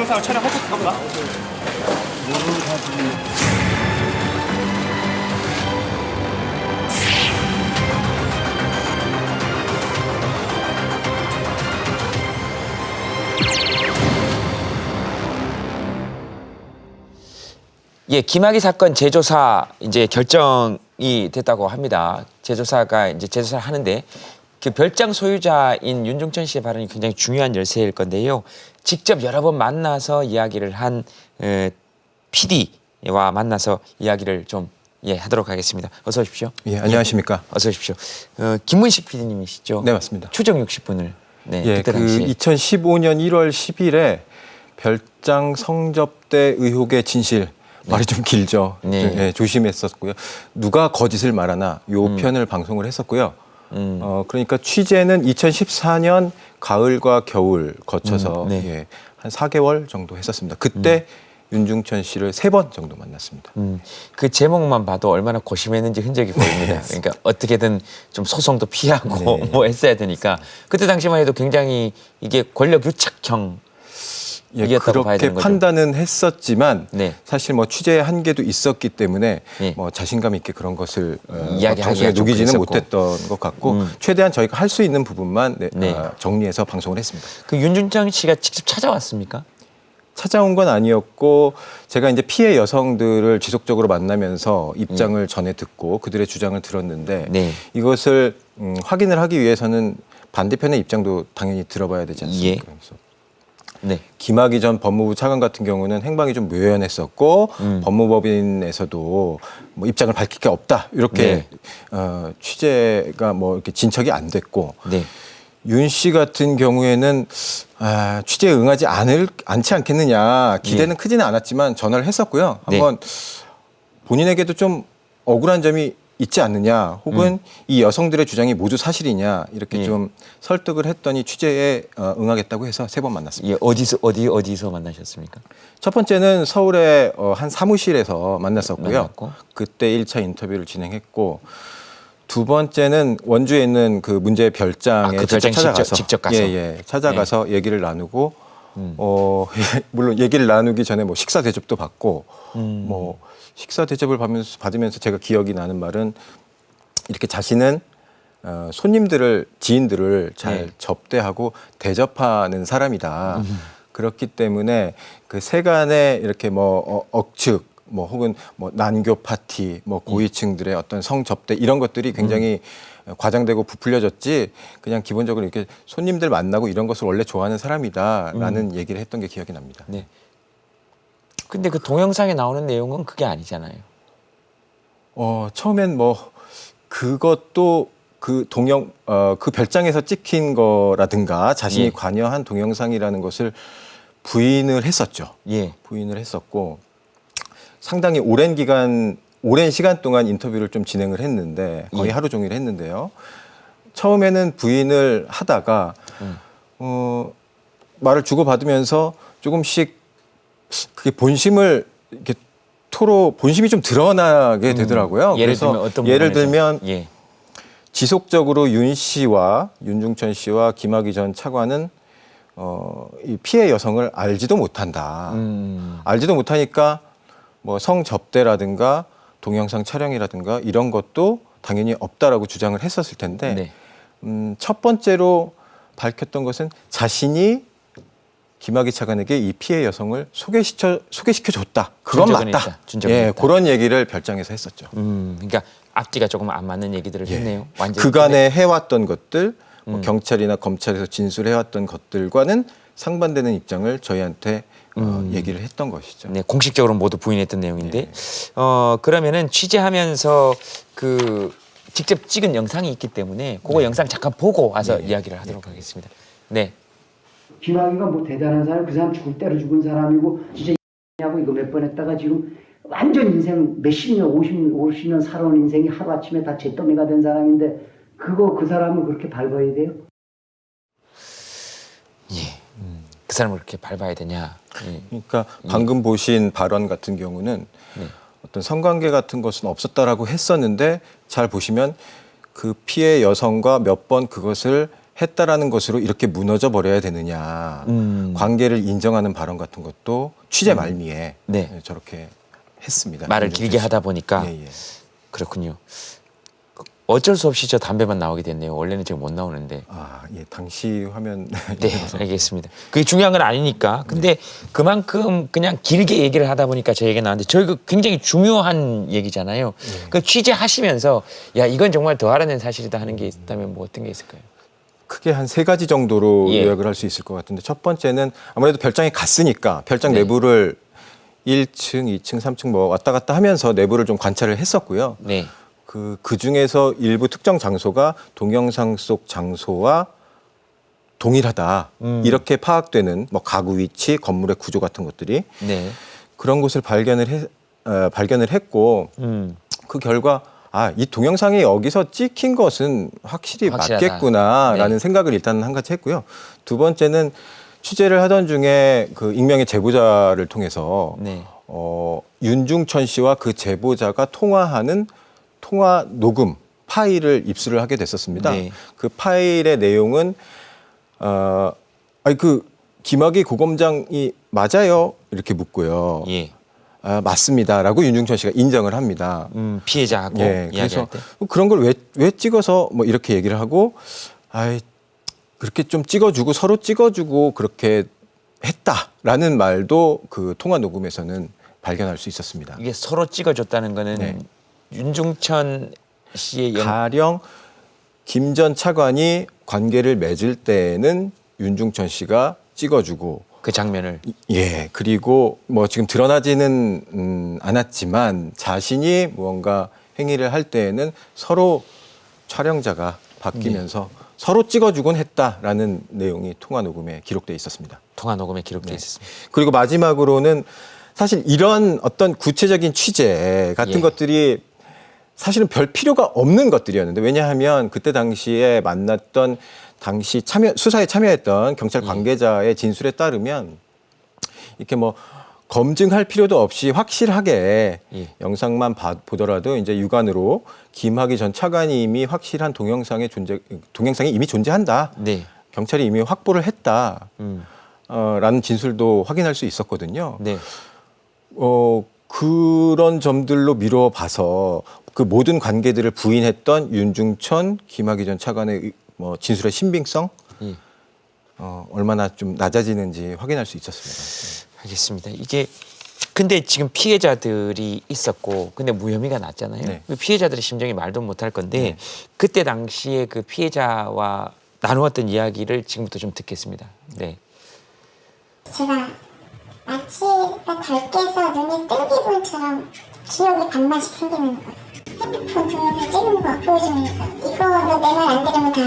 동영상을 촬영하셨을 건가? 예, 김학의 사건 재조사 이제 결정이 됐다고 합니다. 재조사가 이제 제조사를 하는데 그 별장 소유자인 윤중천 씨의 발언이 굉장히 중요한 열쇠일 건데요. 직접 여러 번 만나서 이야기를 한 PD와 만나서 이야기를 좀 하도록 하겠습니다. 어서 오십시오. 예, 안녕하십니까. 어서 오십시오. 김문식 PD님이시죠? 네, 맞습니다. 추정 60분을. 네, 예, 그때 그 당시에. 2015년 1월 10일에 별장 성접대 의혹의 진실. 말이 좀 길죠. 네. 예, 조심했었고요. 누가 거짓을 말하나 요 편을 방송을 했었고요. 그러니까 취재는 2014년 가을과 겨울 거쳐서 네. 예, 한 4개월 정도 했었습니다. 그때 윤중천 씨를 3번 정도 만났습니다. 그 제목만 봐도 얼마나 고심했는지 흔적이 보입니다. 그러니까 어떻게든 좀 소송도 피하고 네. 뭐 했어야 되니까 그때 당시만 해도 굉장히 이게 권력 유착형 예, 이겼다고 봐야 그렇게 되는 거죠. 판단은 했었지만 네. 사실 뭐 취재의 한계도 있었기 때문에 네. 뭐 자신감 있게 그런 것을 이야기하기가 방송에 좀 녹이지는 그랬었고. 못했던 것 같고 최대한 저희가 할 수 있는 부분만 네. 정리해서 방송을 했습니다. 그 윤준정 씨가 직접 찾아왔습니까? 찾아온 건 아니었고 제가 이제 피해 여성들을 지속적으로 만나면서 입장을 전해 듣고 그들의 주장을 들었는데 네. 이것을 확인을 하기 위해서는 반대편의 입장도 당연히 들어봐야 되지 않습니까? 그래서 네. 김학의 전 법무부 차관 같은 경우는 행방이 좀 묘연했었고 법무법인에서도 뭐 입장을 밝힐 게 없다 이렇게 취재가 뭐 이렇게 진척이 안 됐고 네. 윤 씨 같은 경우에는 취재에 응하지 않지 않겠느냐 기대는 크지는 않았지만 전화를 했었고요. 한번 본인에게도 좀 억울한 점이 있지 않느냐 혹은 이 여성들의 주장이 모두 사실이냐 이렇게 좀 설득을 했더니 취재에 응하겠다고 해서 3번 만났습니다. 예, 어디서 만나셨습니까? 첫 번째는 서울의 한 사무실에서 만났었고요. 만났고. 그때 1차 인터뷰를 진행했고 두 번째는 원주에 있는 그 문제의 별장에 그 별장 직접 가서? 찾아가서 얘기를 나누고 물론 얘기를 나누기 전에 뭐 식사 대접도 받고 뭐 식사 대접을 받으면서 제가 기억이 나는 말은 이렇게 자신은 지인들을 잘 접대하고 대접하는 사람이다. 그렇기 때문에 그 세간에 이렇게 뭐 억측 뭐 혹은 뭐 난교 파티 뭐 고위층들의 어떤 성 접대 이런 것들이 굉장히 과장되고 부풀려졌지 그냥 기본적으로 이렇게 손님들 만나고 이런 것을 원래 좋아하는 사람이다라는 얘기를 했던 게 기억이 납니다. 네. 근데 그 동영상에 나오는 내용은 그게 아니잖아요. 처음엔 뭐 그것도 그 별장에서 찍힌 거라든가 자신이 관여한 동영상이라는 것을 부인을 했었죠. 예. 부인을 했었고 상당히 오랜 시간 동안 인터뷰를 좀 진행을 했는데 거의 하루 종일 했는데요. 처음에는 부인을 하다가 말을 주고받으면서 조금씩 그게 본심을 이렇게 본심이 좀 드러나게 되더라고요. 그래서 예를 들면 지속적으로 윤중천 씨와 김학의 전 차관은 이 피해 여성을 알지도 못한다. 알지도 못하니까 뭐 성접대라든가 동영상 촬영이라든가 이런 것도 당연히 없다라고 주장을 했었을 텐데 첫 번째로 밝혔던 것은 자신이 김학의 차관에게 이 피해 여성을 소개시켜줬다. 그건 맞다. 그런 얘기를 별장에서 했었죠. 그러니까 앞뒤가 조금 안 맞는 얘기들을 했네요. 완전히. 그간에 해왔던 것들, 뭐 경찰이나 검찰에서 진술해왔던 것들과는 상반되는 입장을 저희한테 얘기를 했던 것이죠. 네, 공식적으로 모두 부인했던 내용인데 그러면은 취재하면서 그 직접 찍은 영상이 있기 때문에 그거 영상 잠깐 보고 와서 이야기를 하도록 하겠습니다. 네. 김학의가 뭐 대단한 사람, 그 사람 죽을 대로 죽은 사람이고 진짜 하고 이거 몇 번 했다가 지금 완전 인생 몇십 년, 50년 살아온 인생이 하루아침에 다 잿더미가 된 사람인데 그 사람을 그렇게 밟아야 돼요? 그 사람을 그렇게 밟아야 되냐. 그러니까 방금 보신 발언 같은 경우는 어떤 성관계 같은 것은 없었다라고 했었는데 잘 보시면 그 피해 여성과 몇 번 그것을 했다라는 것으로 이렇게 무너져 버려야 되느냐. 관계를 인정하는 발언 같은 것도 취재 말미에 네. 저렇게 했습니다. 말을 윤중천 길게 씨. 하다 보니까 예, 예. 그렇군요. 어쩔 수 없이 저 담배만 나오게 됐네요. 원래는 지금 못 나오는데. 아, 예, 당시 화면. 네, 알겠습니다. 그게 중요한 건 아니니까. 근데 그만큼 그냥 길게 얘기를 하다 보니까 저 얘기가 나왔는데 저희가 굉장히 중요한 얘기잖아요. 그 취재하시면서 야 이건 정말 더 알아낸 사실이다 하는 게 있다면 뭐 어떤 게 있을까요? 크게 한 3가지 정도로 예. 요약을 할 수 있을 것 같은데 첫 번째는 아무래도 별장에 갔으니까 별장 네. 내부를 1층, 2층, 3층 뭐 왔다 갔다 하면서 내부를 좀 관찰을 했었고요. 네. 그 중에서 일부 특정 장소가 동영상 속 장소와 동일하다. 이렇게 파악되는 뭐 가구 위치, 건물의 구조 같은 것들이 네. 그런 것을 발견을 했고 그 결과 이 동영상이 여기서 찍힌 것은 확실히 확실하다. 맞겠구나라는 네. 생각을 일단 한 가지 했고요. 두 번째는 취재를 하던 중에 그 익명의 제보자를 통해서 네. 윤중천 씨와 그 제보자가 통화하는 통화 녹음 파일을 입수를 하게 됐었습니다. 네. 그 파일의 내용은 그 김학의 고검장이 맞아요 이렇게 묻고요. 예. 맞습니다라고 윤중천 씨가 인정을 합니다. 피해자하고 예, 이야기할 그래서 때. 그런 걸 왜 찍어서 뭐 이렇게 얘기를 하고 그렇게 좀 찍어주고 서로 찍어주고 그렇게 했다라는 말도 그 통화 녹음에서는 발견할 수 있었습니다. 이게 서로 찍어줬다는 거는 네. 윤중천 씨의 가령 김 전 차관이 관계를 맺을 때에는 윤중천 씨가 찍어주고 그 장면을 예 그리고 뭐 지금 드러나지는 않았지만 자신이 무언가 행위를 할 때에는 서로 촬영자가 바뀌면서 서로 찍어주곤 했다라는 내용이 통화 녹음에 기록돼 있었습니다. 통화 녹음에 기록돼 네. 있었습니다. 그리고 마지막으로는 사실 이런 어떤 구체적인 취재 같은 예. 것들이 사실은 별 필요가 없는 것들이었는데 왜냐하면 그때 당시에 만났던 당시 수사에 참여했던 경찰 관계자의 진술에 따르면 이렇게 뭐 검증할 필요도 없이 확실하게 예. 영상만 보더라도 이제 육안으로 김학의 전 차관이 이미 확실한 동영상이 이미 존재한다. 네. 경찰이 이미 확보를 했다. 음. 라는 진술도 확인할 수 있었거든요. 네. 그런 점들로 미뤄봐서 그 모든 관계들을 부인했던 윤중천, 김학의 전 차관의 뭐 진술의 신빙성 예. 얼마나 좀 낮아지는지 확인할 수 있었습니다. 알겠습니다. 이게 근데 지금 피해자들이 있었고 근데 무혐의가 났잖아요. 네. 그 피해자들의 심정이 말도 못할 건데 네. 그때 당시에 그 피해자와 나누었던 이야기를 지금부터 좀 듣겠습니다. 네. 제가 마치가 덜깨서 눈이 뜬 기분처럼 기억이 반반씩 생기는 거예요. 핸드폰 동영상 찍은 거 보여주니까 이거 너 내 말 안 들으면 다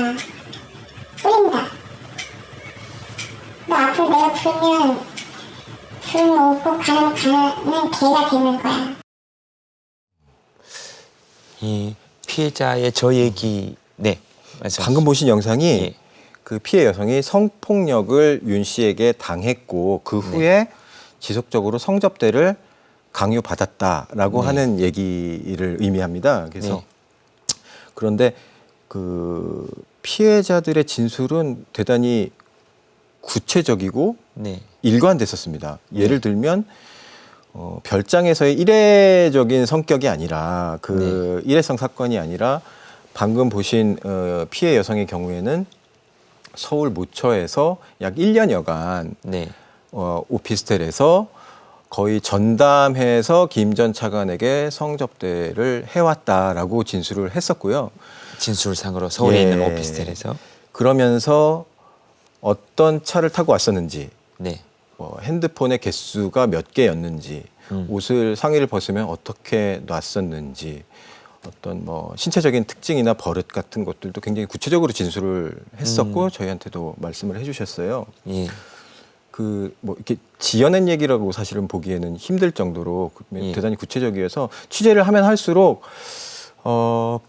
뿌린다. 너 앞으로 내가 부르면 오고 가는 개가 되는 거야. 이 피해자의 저 얘기 네. 말씀하세요. 방금 보신 영상이 예. 그 피해 여성이 성폭력을 윤 씨에게 당했고 그 후에 지속적으로 성접대를 강요받았다라고 네. 하는 얘기를 의미합니다. 그래서 네. 그런데 그 피해자들의 진술은 대단히 구체적이고 네. 일관됐었습니다. 예를 들면 별장에서의 일회적인 성격이 아니라 그 일회성 사건이 아니라 방금 보신 피해 여성의 경우에는 서울 모처에서 약 1년여간 네. 오피스텔에서 거의 전담해서 김 전 차관에게 성접대를 해왔다라고 진술을 했었고요. 진술상으로 서울에 예. 있는 오피스텔에서 그러면서 어떤 차를 타고 왔었는지, 네. 뭐 핸드폰의 개수가 몇 개였는지, 옷을 상의를 벗으면 어떻게 놨었는지, 어떤 뭐 신체적인 특징이나 버릇 같은 것들도 굉장히 구체적으로 진술을 했었고 저희한테도 말씀을 해주셨어요. 예. 그 뭐 이렇게 지어낸 얘기라고 사실은 보기에는 힘들 정도로 예. 대단히 구체적이어서 취재를 하면 할수록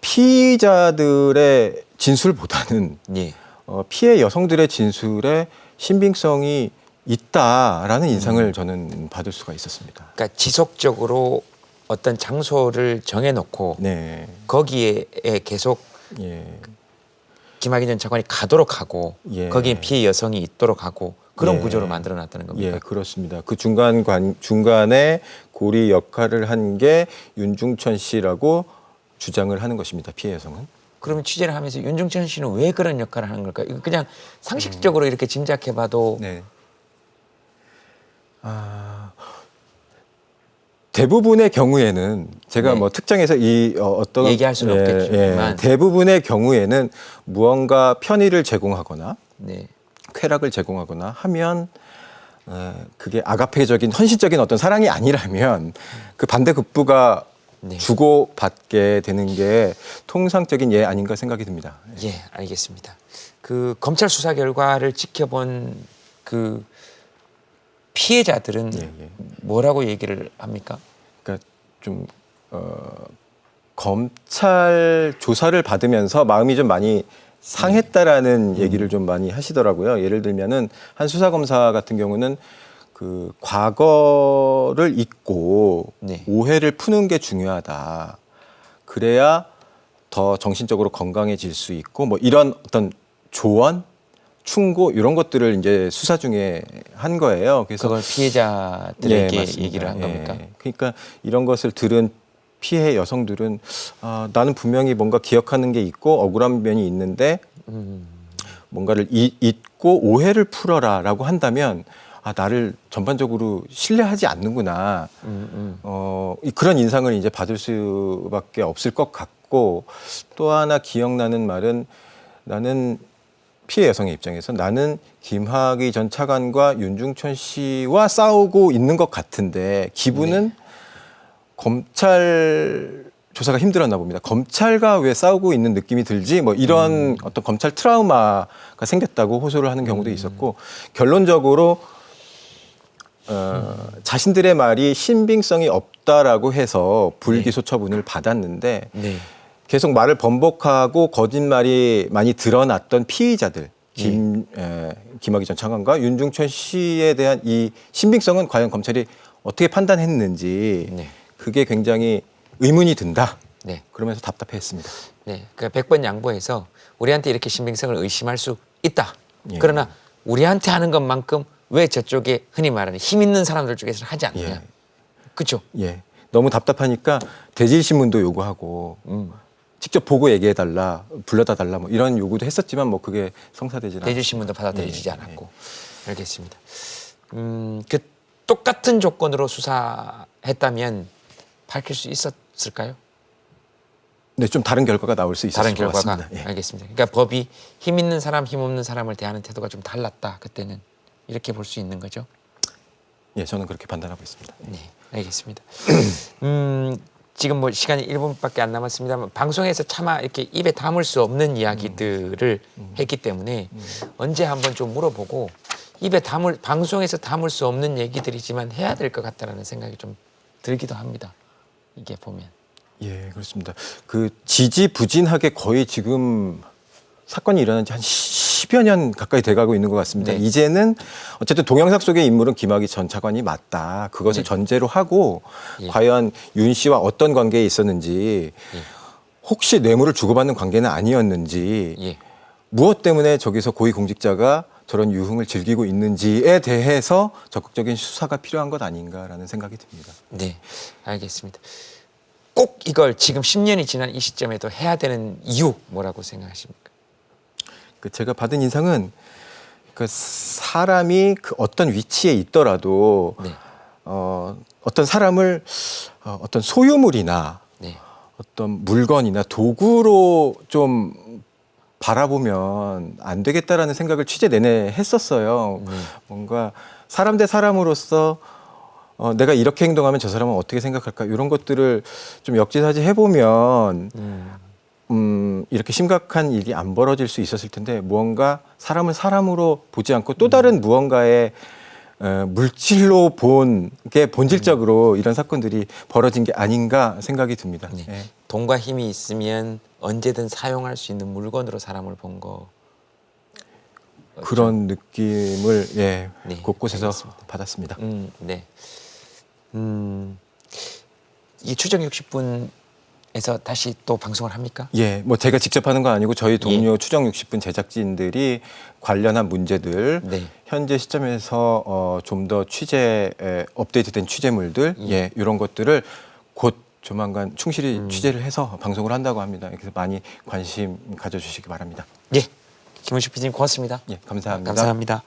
피의자들의 진술보다는 예. 피해 여성들의 진술에 신빙성이 있다라는 인상을 저는 받을 수가 있었습니다. 그러니까 지속적으로 어떤 장소를 정해놓고 네. 거기에 계속 예. 김학의 전 차관이 가도록 하고 예. 거기에 피해 여성이 있도록 하고 그런 예. 구조로 만들어놨다는 겁니까? 예, 그렇습니다. 그 중간에 고리 역할을 한 게 윤중천 씨라고 주장을 하는 것입니다. 피해 여성은. 그러면 취재를 하면서 윤중천 씨는 왜 그런 역할을 하는 걸까? 이거 그냥 상식적으로 이렇게 짐작해봐도 네. 대부분의 경우에는 제가 네. 뭐 특정해서 어떤 얘기할 수는 없겠지만. 대부분의 경우에는 무언가 편의를 제공하거나 네. 쾌락을 제공하거나 하면 그게 아가페적인 헌신적인 어떤 사랑이 아니라면 그 반대급부가 네. 주고받게 되는 게 통상적인 예 아닌가 생각이 듭니다. 예, 알겠습니다. 그 검찰 수사 결과를 지켜본 그 피해자들은 예, 예. 뭐라고 얘기를 합니까? 그러니까 좀 검찰 조사를 받으면서 마음이 좀 많이 상했다라는 얘기를 좀 많이 하시더라고요. 예를 들면은 한 수사 검사 같은 경우는 그 과거를 잊고 네. 오해를 푸는 게 중요하다. 그래야 더 정신적으로 건강해질 수 있고 뭐 이런 어떤 조언, 충고 이런 것들을 이제 수사 중에 한 거예요. 그래서 그걸 피해자들에게 맞습니다. 얘기를 한 겁니까? 그러니까 이런 것을 들은 피해 여성들은 나는 분명히 뭔가 기억하는 게 있고 억울한 면이 있는데 뭔가를 잊고 오해를 풀어라라고 한다면 나를 전반적으로 신뢰하지 않는구나. 그런 인상을 이제 받을 수밖에 없을 것 같고 또 하나 기억나는 말은 나는 피해 여성의 입장에서 나는 김학의 전 차관과 윤중천 씨와 싸우고 있는 것 같은데 기분은 검찰 조사가 힘들었나 봅니다. 검찰과 왜 싸우고 있는 느낌이 들지? 뭐 이런 어떤 검찰 트라우마가 생겼다고 호소를 하는 경우도 있었고 결론적으로 자신들의 말이 신빙성이 없다라고 해서 불기소 처분을 받았는데 네. 계속 말을 번복하고 거짓말이 많이 드러났던 피의자들 김학의 전 차관과 윤중천 씨에 대한 이 신빙성은 과연 검찰이 어떻게 판단했는지 네. 그게 굉장히 의문이 든다. 네. 그러면서 답답해했습니다. 네. 그 100번 양보해서 우리한테 이렇게 신빙성을 의심할 수 있다. 예. 그러나 우리한테 하는 것만큼 왜 저쪽에 흔히 말하는 힘 있는 사람들 쪽에서는 하지 않느냐. 예. 그렇죠? 예. 너무 답답하니까 대질신문도 요구하고 직접 보고 얘기해달라, 불러다 달라 뭐 이런 요구도 했었지만 뭐 그게 성사되지 않았습니다. 대질신문도 받아들여지지 않았고. 알겠습니다. 그 똑같은 조건으로 수사했다면 밝힐 수 있었을까요? 네, 좀 다른 결과가 나올 수 있을 다른 것 결과가 같습니다. 예. 알겠습니다. 그러니까 법이 힘 있는 사람, 힘 없는 사람을 대하는 태도가 좀 달랐다. 그때는 이렇게 볼 수 있는 거죠. 예, 저는 그렇게 판단하고 있습니다. 네, 알겠습니다. 지금 뭐 시간이 1분밖에 안 남았습니다만 방송에서 차마 이렇게 입에 담을 수 없는 이야기들을 했기 때문에 언제 한번 좀 물어보고 방송에서 담을 수 없는 얘기들이지만 해야 될 것 같다라는 생각이 좀 들기도 합니다. 이게 보면. 예, 그렇습니다. 그 지지부진하게 거의 지금 사건이 일어난 지 한 10여 년 가까이 돼가고 있는 것 같습니다. 네. 이제는 어쨌든 동영상 속의 인물은 김학의 전 차관이 맞다. 그것을 네. 전제로 하고 예. 과연 윤 씨와 어떤 관계에 있었는지 예. 혹시 뇌물을 주고받는 관계는 아니었는지 예. 무엇 때문에 저기서 고위공직자가 저런 유흥을 즐기고 있는지에 대해서 적극적인 수사가 필요한 것 아닌가라는 생각이 듭니다. 네, 알겠습니다. 꼭 이걸 지금 10년이 지난 이 시점에도 해야 되는 이유 뭐라고 생각하십니까? 제가 받은 인상은 그 사람이 그 어떤 위치에 있더라도 네. 어떤 사람을 어떤 소유물이나 네. 어떤 물건이나 도구로 좀 바라보면 안 되겠다라는 생각을 취재 내내 했었어요. 뭔가 사람 대 사람으로서 내가 이렇게 행동하면 저 사람은 어떻게 생각할까 이런 것들을 좀 역지사지 해보면 이렇게 심각한 일이 안 벌어질 수 있었을 텐데 무언가 사람을 사람으로 보지 않고 또 다른 무언가의 물질로 본 게 본질적으로 이런 사건들이 벌어진 게 아닌가 생각이 듭니다. 네. 예. 돈과 힘이 있으면 언제든 사용할 수 있는 물건으로 사람을 본 거. 그런 느낌을 네, 곳곳에서 알겠습니다. 받았습니다. 네. 이 추정 60분 에서 다시 또 방송을 합니까? 예, 뭐 제가 직접 하는 건 아니고 저희 동료 추정 60분 제작진들이 관련한 문제들 네. 현재 시점에서 좀 더 업데이트된 취재물들 이런 것들을 곧 조만간 충실히 취재를 해서 방송을 한다고 합니다. 그래서 많이 관심 가져주시기 바랍니다. 예, 김원식 PD님 고맙습니다. 예, 감사합니다. 감사합니다.